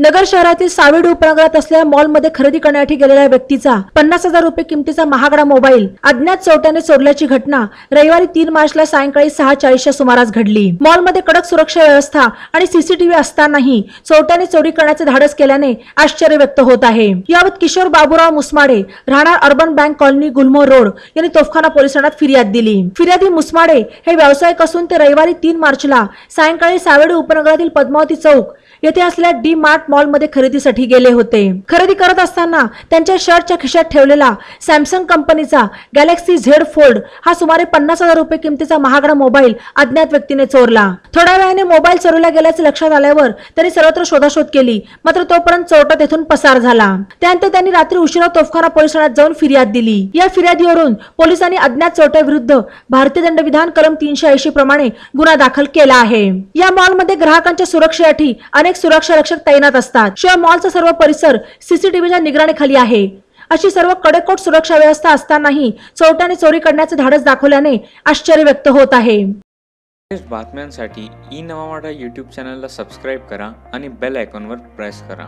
नगर शहरातील सावेडी उपनगरात असलेल्या मॉलमध्ये खरेदी करण्यासाठी गेलेल्या व्यक्तीचा 50,000 रुपये किमतीचा महागडा मोबाईल अज्ञात चोरट्याने चोरल्याची घटना रविवारी 3 मार्चला सायंकाळी 6:40च्या सुमारास घडली। मॉलमध्ये कडक सुरक्षा व्यवस्था आणि सीसीटीव्ही असतानाही चोरट्याने चोरी करण्याचे धाडस केल्याने आश्चर्य व्यक्त होत आहे। याबाबत किशोर बाबूराव मुसमाडे राहणार अर्बन बँक कॉलनी गुलमोहर रोड यांनी तोफखाना पोलीस ठाण्यात फिर्याद दिली। फिर्यादी मुसमाडे हे व्यावसायिक असून ते रविवारी 3 मार्चला सायंकाळी सावेडी उपनगरातील पद्मावती चौक येथे असलेल्या डी मार्ट मॉल मध्ये खरेदीसाठी गेले होते। खरेदी करत असताना त्यांच्या शर्टच्या खिशात ठेवलेला सॅमसंग कंपनीचा गॅलेक्सी झेड फोल्ड हा सुमारे 50,000 रुपये किमतीचा महागडा मोबाईल अज्ञात व्यक्तीने चोरला। थोड्या वेळाने मोबाईल चोरीला गेल्याचे लक्षात आल्यावर त्यांनी सर्वत्र शोधाशोध केली, मात्र तोपर्यंत चोरटा तेथून पसार झाला। त्यानंतर त्यांनी रात्री उशिरा तोफखाना पोलीस ठाण्यात जाऊन फिर्याद दिली। या फिर्यादीवरून पोलिसांनी अज्ञात चोरट्याविरुद्ध भारतीय दंडविधान कलम 380 प्रमाणे गुन्हा दाखल केला आहे। या मॉलमध्ये ग्राहकांच्या सुरक्षेसाठी अनेक सुरक्षा रक्षक तैनात असतात। शिवाय मॉलचा सर्व परिसर सीसीटीव्हीच्या निगराणीखाली आहे। अशी सर्व कडेकोट सुरक्षा व्यवस्था असतानाही चोरट्याने चोरी करण्याचे धाडस दाखवल्याने आश्चर्य व्यक्त होत आहे। बातम्यांसाठी ई नवा मराठा YouTube चॅनलला सबस्क्राइब करा आणि बेल आयकॉनवर प्रेस करा।